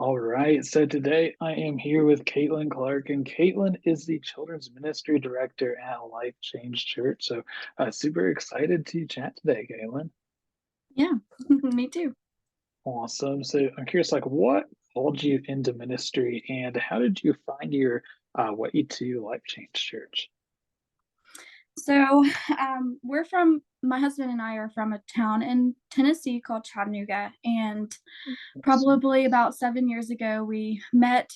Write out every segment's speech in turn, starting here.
All right, so today I am here with Caitlyn Clark, and Caitlyn is the Children's Ministry Director at Life Change Church. So, super excited to chat today, Caitlyn. Yeah, me too. Awesome. So, I'm curious, like, what called you into ministry, and how did you find your way to Life Change Church? So, my husband and I are from a town in Tennessee called Chattanooga. And Awesome. probably about 7 years ago, we met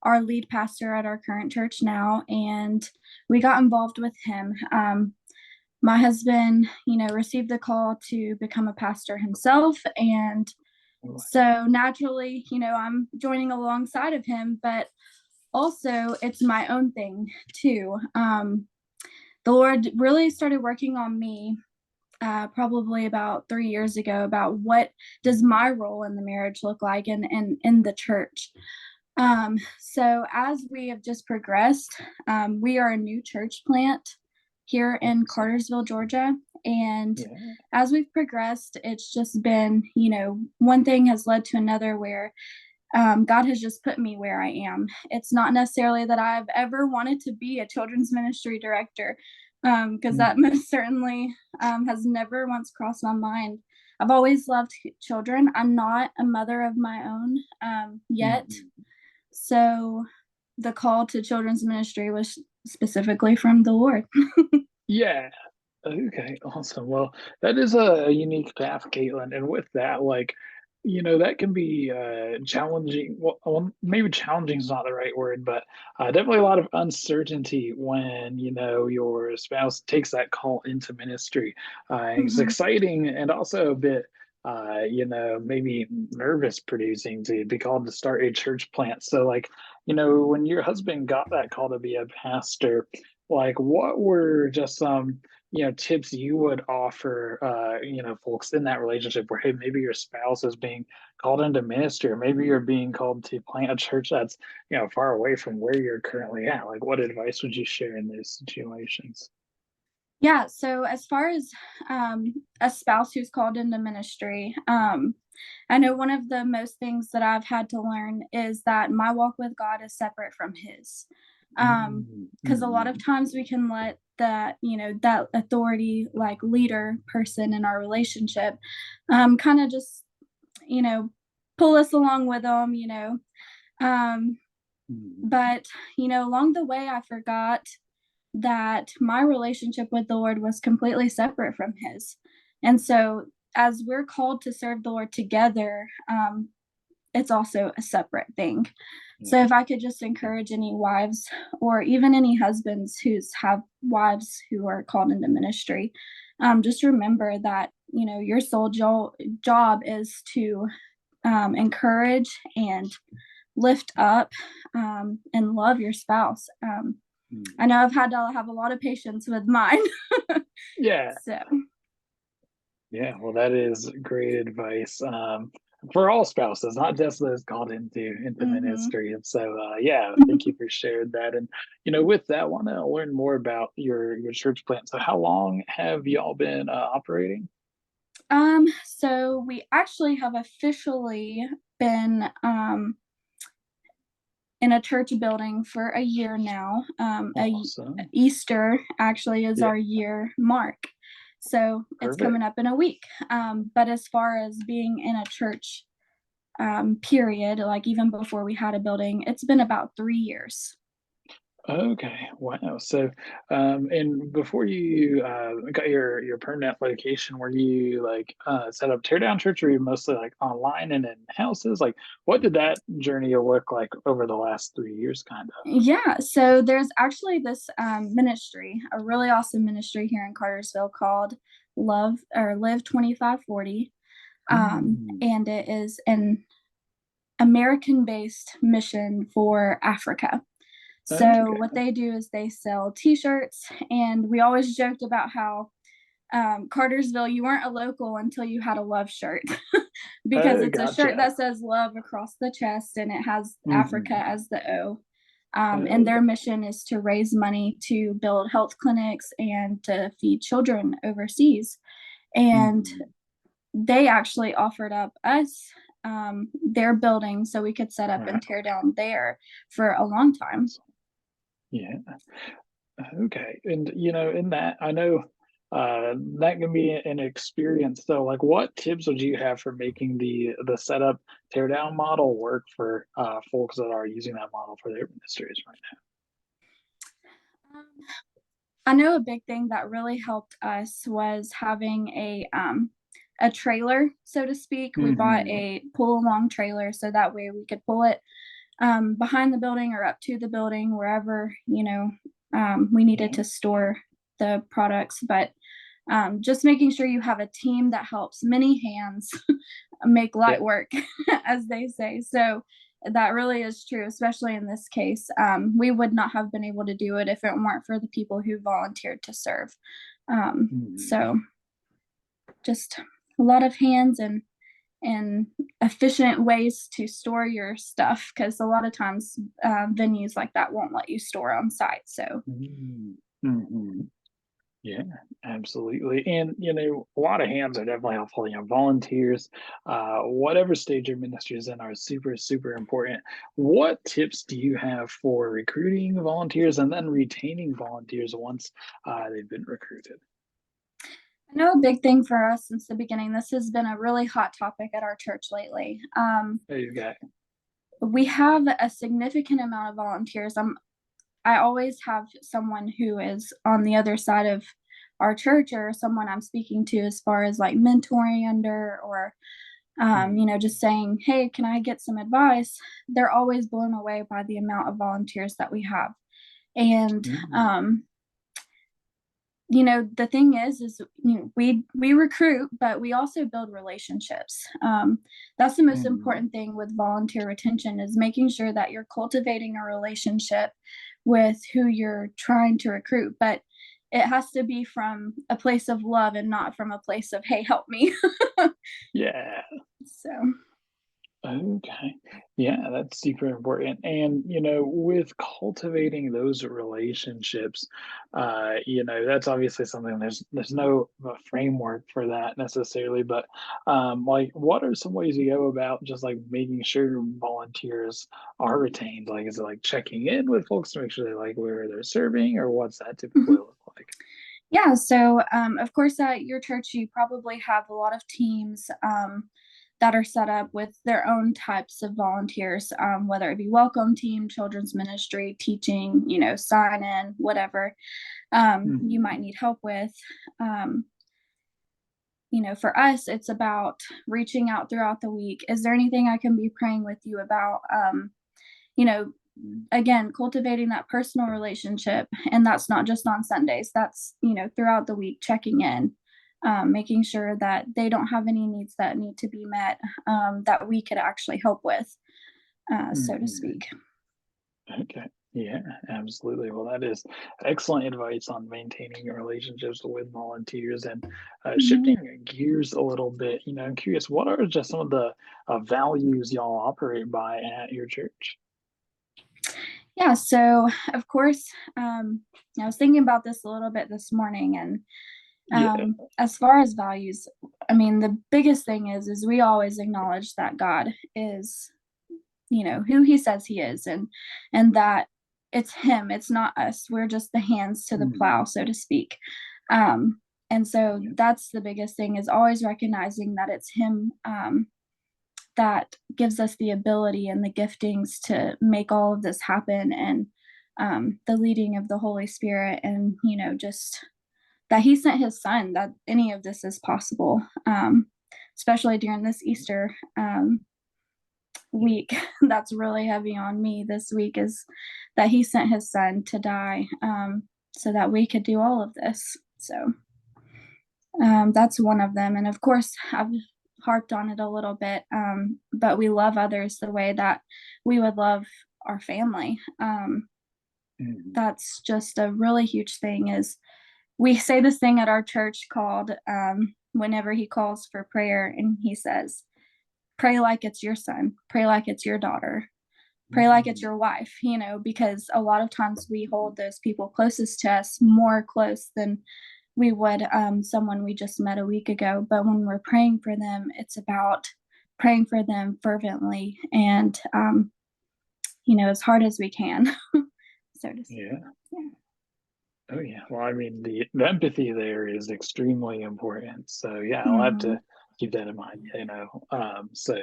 our lead pastor at our current church now, and we got involved with him. My husband, received the call to become a pastor himself. And so naturally, I'm joining alongside of him, but also it's my own thing too. The Lord really started working on me probably about 3 years ago about what does my role in the marriage look like and in the church. So as we have just progressed, we are a new church plant here in Awesome. Cartersville, Georgia. And Yeah. as we've progressed, it's just been, one thing has led to another where God has just put me where I am. It's not necessarily that I've ever wanted to be a children's ministry director, because that Mhm. most certainly has never once crossed my mind. I've always loved children. I'm not a mother of my own yet. Mhm. So the call to children's ministry was specifically from the Lord. Yeah. Okay, awesome. Well, that is a unique path, Caitlin. And with that, like, that can be challenging. Well, maybe challenging is not the right word, but definitely a lot of uncertainty when, your spouse takes that call into ministry. It's Hmm. exciting and also a bit, maybe nervous producing to be called to start a church plant. So, like, when your husband got that call to be a pastor, like, what were just some tips you would offer, folks in that relationship where, hey, maybe your spouse is being called into ministry, or maybe you're being called to plant a church that's, far away from where you're currently at. Like, what advice would you share in those situations? Yeah. So as far as a spouse who's called into ministry, I know one of the most things that I've had to learn is that my walk with God is separate from His. Because a lot of Mm-hmm. times we can let that authority, like leader person in our relationship, kind of just, you know, pull us along with them. Um, but, along the way, I forgot that my relationship with the Lord was completely separate from His. And so, as we're called to serve the Lord together, it's also a separate thing. So, Yeah. if I could just encourage any wives or even any husbands who's have wives who are called into ministry, just remember that your sole job is to encourage and lift up and love your spouse. I Mm. know I've had to have a lot of patience with mine. Yeah. So, Yeah, well, that is great advice, for all spouses, not just those called into mhm. ministry. And so, yeah, thank you for sharing that. And with that, I want to learn more about your church plant. So, how long have y'all been operating? So we actually have officially been in a church building for a year now. Awesome. Easter actually is Yeah, our year mark. So it's perfect. coming up in a week. But as far as being in a church period, like even before we had a building, it's been about 3 years. Okay, wow. So, and before you got your permanent location, were you like set up teardown church, or were you mostly like online and in houses? Like, what did that journey look like over the last 3 years, kind of? Yeah, so there's actually this ministry, a really awesome ministry here in Cartersville called Love or Live 2540. Mm, And it is an American based mission for Africa. So, what okay. they do is they sell t shirts, and we always joked about how Cartersville, you weren't a local until you had a love shirt because Oh, it's a shirt gotcha. that says love across the chest and it has Africa Hmm. as the O. And Okay. their mission is to raise money to build health clinics and to feed children overseas. And Hmm. they actually offered up us their building so we could set up Right. and tear down there for a long time. Yeah. Okay. And in that, I know that can be an experience. So, like, what tips would you have for making the setup tear down model work for folks that are using that model for their ministries right Um, I know a big thing that really helped us was having a trailer, so to speak. now? We bought Hmm. a pull along trailer so that way we could pull it behind the building or up to the building wherever we needed Yeah. to store the products. But just making sure you have a team that helps many hands make light Yeah. work, as they say. So that really is true, especially in this case. We would not have been able to do it if it weren't for the people who volunteered to serve. Mhm. So just a lot of hands and efficient ways to store your stuff because a lot of times venues like that won't let you store on site. So Mm. Mhm. Yeah, absolutely. And a lot of hands are definitely helpful. Volunteers, whatever stage your ministry is in, are super, super important. What tips do you have for recruiting volunteers and then retaining volunteers once they've been recruited? I know a big thing for us since the beginning, this has been a really hot topic at our church lately. Okay. We have a significant amount of volunteers. I always have someone who is on the other side of our church or someone I'm speaking to as far as like mentoring under or Mhm. just saying, "Hey, can I get some advice?" They're always blown away by the amount of volunteers that we have. And Mhm. the thing is we recruit, but we also build relationships. That's the most Mhm. important thing with volunteer retention is making sure that you're cultivating a relationship with who you're trying to recruit, but it has to be from a place of love and not from a place of hey, help me. Yeah. So Okay. Yeah, that's super important. And, with cultivating those relationships, that's obviously something there's no framework for that necessarily, but like what are some ways you go about just like making sure volunteers are retained? Like is it like checking in with folks to make sure they like where they're serving or what's that typically mhm. look like? Yeah, so of course, at your church, you probably have a lot of teams that are set up with their own types of volunteers, whether it be welcome team, children's ministry, teaching, sign in, whatever you might Hmm. need help with. Um, for us, it's about reaching out throughout the week. Is there anything I can be praying with you about? You know, again, cultivating that personal relationship. And that's not just on Sundays, that's, throughout the week, checking in, making sure that they don't have any needs that need to be met that we could actually help with, so to Hmm. speak. Okay. Yeah, absolutely. Well, that is excellent advice on maintaining your relationships with volunteers and Mhm. shifting gears a little bit. I'm curious, what are just some of the values y'all operate by at your church? Yeah, so of course, I was thinking about this a little bit this morning, and Yeah. as far as values, I mean, the biggest thing is we always acknowledge that God is, who He says He is, and that it's Him, it's not us. We're just the hands to the plow, Mhm. so to speak. Um, and so Yeah. that's the biggest thing is always recognizing that it's Him that gives us the ability and the giftings to make all of this happen, and the leading of the Holy Spirit, and just that He sent His Son that any of this is possible, especially during this Easter week. That's really heavy on me this week is that He sent His Son to die, so that we could do all of this. So that's one of them. And of course, I've harped on it a little bit, but we love others the way that we would love our family. Mhm. That's just a really huge thing is we say this thing at our church called whenever he calls for prayer and he says, pray like it's your son, pray like it's your daughter, pray like it's Mhm. your wife, because a lot of times we hold those people closest to us more close than we would someone we just met a week ago. But when we're praying for them, it's about praying for them fervently and, as hard as we can, so to speak. Yeah. Yeah. Oh yeah. Well, I mean, the empathy there is extremely important. So yeah, I'll have Mhm. to keep that in mind. So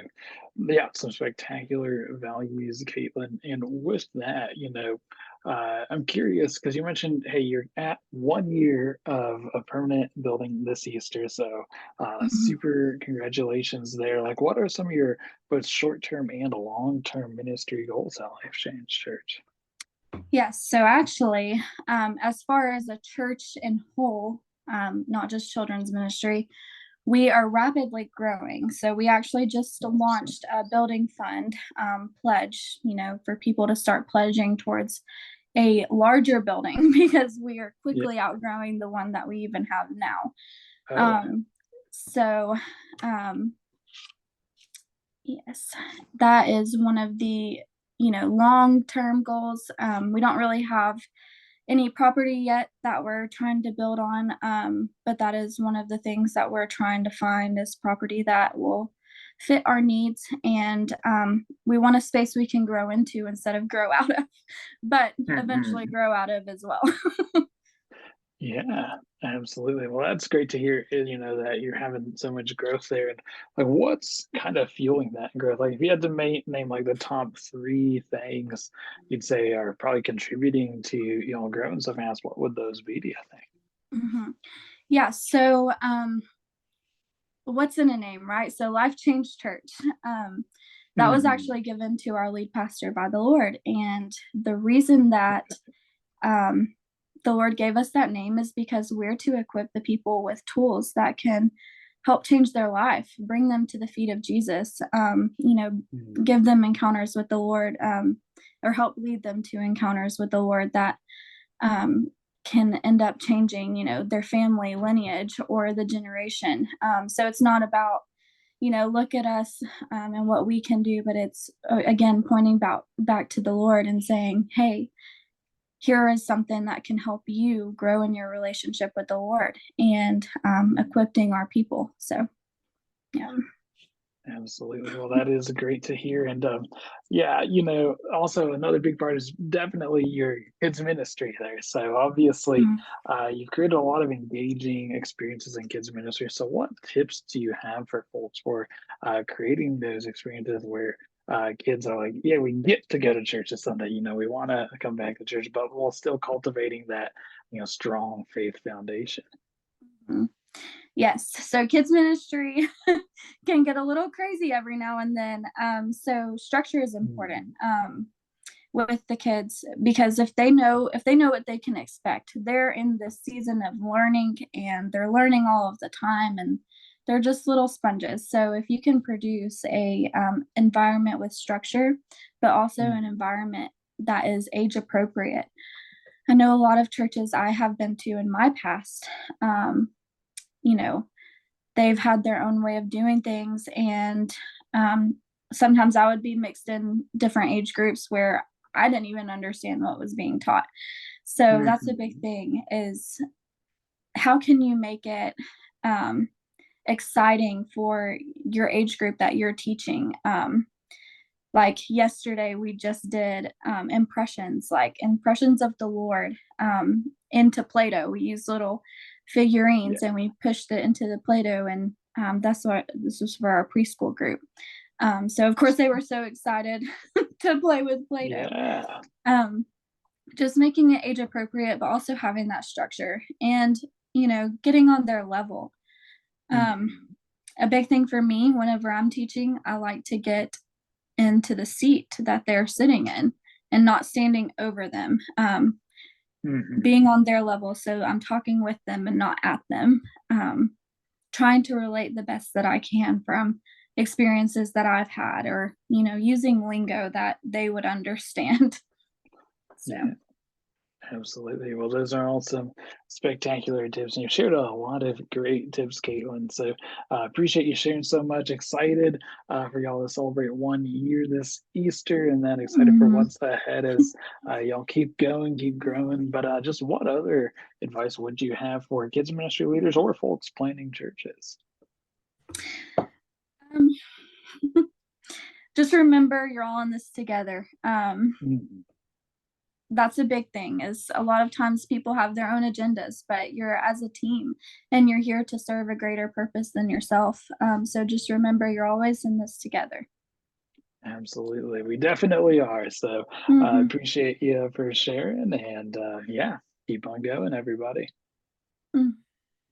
yeah, some spectacular values, Caitlin. And with that, I'm curious because you mentioned, hey, you're at 1 year of a permanent building this Easter. So Mhm. super congratulations there. Like, what are some of your both short-term and long-term ministry goals at Life Change Church? Yes. So actually, as far as a church in whole, not just children's ministry, we are rapidly growing. So we actually just Awesome. launched a building fund pledge, for people to start pledging towards a larger building because we are Yeah. quickly outgrowing the one that we even have now. Oh, Um, so, um, yes, that is one of the, long term goals. We don't really have any property yet that we're trying to build on. But that is one of the things that we're trying to find is property that will fit our needs. And we want a space we can grow into instead of grow out of, but eventually mhm. grow out of as well. Yeah, absolutely. Well, that's great to hear, that you're having so much growth there. And like, what's kind of fueling that growth? Like, if you had to name like the top three things you'd say are probably contributing to, growing so fast, what would those be, do you think? Mhm. Yeah. So, what's in a name, right? So, Life Change Church. Um, that was Hmm. actually given to our lead pastor by the Lord. And the reason that um, the Lord gave us that name is because we're to equip the people with tools that can help change their life, bring them to the feet of Jesus, Hmm. give them encounters with the Lord, or help lead them to encounters with the Lord that um, can end up changing, their family lineage or the generation. So it's not about, look at us and what we can do, but it's again pointing back to the Lord and saying, hey, here is something that can help you grow in your relationship with the Lord and equipping our people. So, yeah. Absolutely. Well, that is great to hear. And yeah, also another big part is definitely your kids' ministry there. So obviously, Mm. you've created a lot of engaging experiences in kids' ministry. So, what tips do you have for folks for creating those experiences where kids are like, yeah, we get to go to church this Sunday, we want to come back to church, but while still cultivating that, strong faith foundation? Mhm. Yes. So kids ministry can get a little crazy every now and then. So structure is important Mm, with the kids because if they know what they can expect, they're in this season of learning and they're learning all of the time and they're just little sponges. So if you can produce a environment with structure, but also an mm, environment that is age appropriate. I know a lot of churches I have been to in my past. You know, they've had their own way of doing things, and sometimes I would be mixed in different age groups where I didn't even understand what was being taught. So that's a big mhm. thing is how can you make it um, exciting for your age group that you're teaching? Like yesterday, we just did impressions, like impressions of the Lord into Play Doh. We used little Yeah. figurines and we pushed it into the Play Doh, and that's what this was for our preschool group. So, of course, they were so excited to play with Play Doh. Yeah. Um, just making it age appropriate, but also having that structure and, getting on their level. Um, Mhm. a big thing for me whenever I'm teaching, I like to get into the seat that they're sitting in and not standing over them, being Mhm. on their level. So I'm talking with them and not at them, trying to relate the best that I can from experiences that I've had or, using lingo that they would understand. So, Yeah, absolutely. Well, those are all some spectacular tips, and you shared a lot of great tips, Caitlin. So, appreciate you sharing so much. Excited for y'all to celebrate 1 year this Easter, and then excited for mhm. what's ahead as y'all keep going, keep growing. But just what other advice would you have for kids ministry leaders or folks planning churches? Um, just remember you're all in this together. Mhm. That's a big thing is a lot of times people have their own agendas, but you're as a team and you're here to serve a greater purpose than yourself. So just remember you're always in this together. Absolutely. We definitely are. So I Mm-hmm. appreciate you for sharing and yeah, keep on going, everybody. Mm.